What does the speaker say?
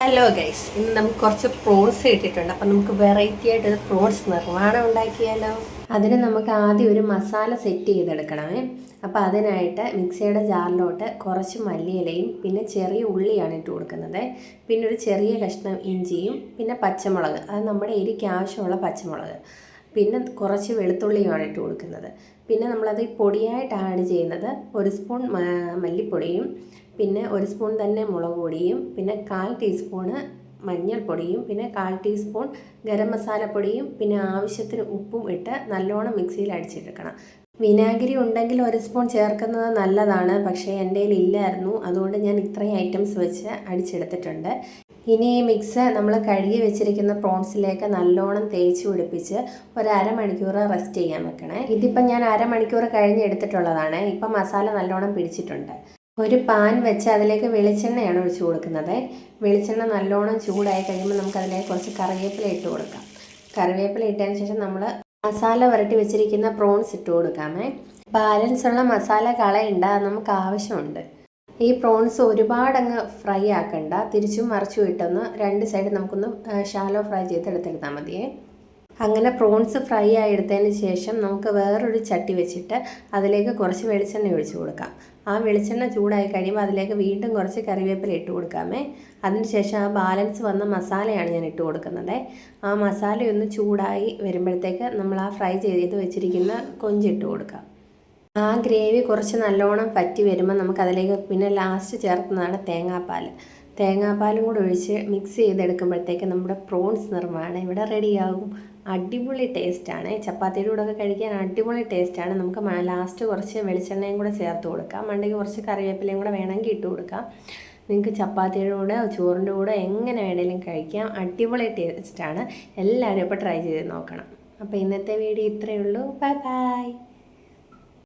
Hello guys, ഇന്ന് നമുക്ക് കുറച്ച് പ്രോൺസ് കിട്ടിയിട്ടുണ്ട്. അപ്പം നമുക്ക് വെറൈറ്റി ആയിട്ട് പ്രോൺസ് നിർമ്മാണം ഉണ്ടാക്കിയാലോ. അതിന് നമുക്ക് ആദ്യം ഒരു മസാല സെറ്റ് ചെയ്തെടുക്കണമേ. അപ്പോൾ അതിനായിട്ട് മിക്സിയുടെ ജാറിലോട്ട് കുറച്ച് മല്ലിയിലയും പിന്നെ ചെറിയ ഉള്ളിയാണ് ഇട്ട് കൊടുക്കുന്നത്. പിന്നെ ഒരു ചെറിയ കഷ്ണം ഇഞ്ചിയും പിന്നെ പച്ചമുളക്, അത് നമ്മുടെ എരിക്ക് ആവശ്യമുള്ള പച്ചമുളക്, പിന്നെ കുറച്ച് വെളുത്തുള്ളിയുമാണ് ഇട്ട് കൊടുക്കുന്നത്. പിന്നെ നമ്മളത് പൊടിയായിട്ട് ആഡ് ചെയ്യുന്നത് ഒരു സ്പൂൺ മല്ലിപ്പൊടിയും പിന്നെ ഒരു സ്പൂൺ തന്നെ മുളക് പൊടിയും പിന്നെ 1/4 ടീസ്പൂണ് മഞ്ഞൾപ്പൊടിയും പിന്നെ 1/4 ടീസ്പൂൺ ഗരം മസാലപ്പൊടിയും പിന്നെ ആവശ്യത്തിന് ഉപ്പും ഇട്ട് നല്ലോണം മിക്സിയിൽ അടിച്ചെടുക്കണം. വിനാഗിരി ഉണ്ടെങ്കിൽ ഒരു സ്പൂൺ ചേർക്കുന്നത് നല്ലതാണ്, പക്ഷേ എൻ്റെ കയ്യിൽ ഇല്ലായിരുന്നു, അതുകൊണ്ട് ഞാൻ ഇത്രയും ഐറ്റംസ് വെച്ച് അടിച്ചെടുത്തിട്ടുണ്ട്. ഇനി ഈ മിക്സ് നമ്മൾ കഴുകി വെച്ചിരിക്കുന്ന പ്രോൺസിലേക്ക് നല്ലോണം തേച്ച് പിടിപ്പിച്ച് ഒരു അരമണിക്കൂർ റെസ്റ്റ് ചെയ്യാൻ വെക്കണേ. ഇതിപ്പം ഞാൻ അരമണിക്കൂർ കഴിഞ്ഞ് എടുത്തിട്ടുള്ളതാണ്. ഇപ്പം മസാല നല്ലോണം പിടിച്ചിട്ടുണ്ട്. ഒരു പാൻ വെച്ച് അതിലേക്ക് വെളിച്ചെണ്ണയാണ് ഒഴിച്ചു കൊടുക്കുന്നത്. വെളിച്ചെണ്ണ നല്ലോണം ചൂടായി കഴിയുമ്പോൾ നമുക്ക് അതിലേക്ക് കുറച്ച് കറിവേപ്പില ഇട്ട് കൊടുക്കാം. കറിവേപ്പില ഇട്ടതിന് ശേഷം നമ്മൾ മസാല വരട്ടി വെച്ചിരിക്കുന്ന പ്രോൺസ് ഇട്ട് കൊടുക്കാമേ. ബാലൻസ് ഉള്ള മസാല കളയണ്ട, നമുക്ക് ആവശ്യമുണ്ട്. ഈ പ്രോൺസ് ഒരുപാടങ്ങ് ഫ്രൈ ആക്കണ്ട, തിരിച്ചും മറിച്ചും ഇട്ടൊന്ന് രണ്ട് സൈഡ് നമുക്കൊന്ന് ഷാലോ ഫ്രൈ ചെയ്തെടുത്താൽ മതിയേ. അങ്ങനെ പ്രോൺസ് ഫ്രൈ ആയി എടുത്തതിന് ശേഷം നമുക്ക് വേറൊരു ചട്ടി വെച്ചിട്ട് അതിലേക്ക് കുറച്ച് വെളിച്ചെണ്ണ ഒഴിച്ചു കൊടുക്കാം. ആ വെളിച്ചെണ്ണ ചൂടായി കഴിയുമ്പോൾ അതിലേക്ക് വീണ്ടും കുറച്ച് കറിവേപ്പില ഇട്ട് കൊടുക്കാമേ. അതിനുശേഷം ആ ബാലൻസ് വന്ന മസാലയാണ് ഞാൻ ഇട്ട് കൊടുക്കുന്നത്. ആ മസാലയൊന്ന് ചൂടായി വരുമ്പോഴത്തേക്ക് നമ്മൾ ആ ഫ്രൈ ചെയ്ത് വെച്ചിരിക്കുന്ന കൊഞ്ചിട്ട് കൊടുക്കാം. ആ ഗ്രേവി കുറച്ച് നല്ലോണം പറ്റി വരുമ്പോൾ നമുക്കതിലേക്ക് പിന്നെ ലാസ്റ്റ് ചേർക്കുന്നതാണ് തേങ്ങാപ്പാലും കൂടെ ഒഴിച്ച് മിക്സ് ചെയ്തെടുക്കുമ്പോഴത്തേക്ക് നമ്മുടെ പ്രോൺസ് നിർമ്മാണം ഇവിടെ റെഡിയാകും. അടിപൊളി ടേസ്റ്റാണ്. ചപ്പാത്തിയുടെ കൂടെ ഒക്കെ കഴിക്കാൻ അടിപൊളി ടേസ്റ്റാണ്. നമുക്ക് ലാസ്റ്റ് കുറച്ച് വെളിച്ചെണ്ണയും കൂടെ ചേർത്ത് കൊടുക്കാം. മണ്ടയ്ക്ക് കുറച്ച് കറിവേപ്പിലയും കൂടെ വേണമെങ്കിൽ ഇട്ട് കൊടുക്കാം. നിങ്ങൾക്ക് ചപ്പാത്തിയുടെ കൂടെ ചോറിൻ്റെ കൂടെ എങ്ങനെ വേണമെങ്കിലും കഴിക്കാം. അടിപൊളി ടേസ്റ്റാണ്. എല്ലാവരും ഇപ്പോൾ ട്രൈ ചെയ്ത് നോക്കണം. അപ്പോൾ ഇന്നത്തെ വീഡിയോ ഇത്രയേ ഉള്ളൂ. Bye bye.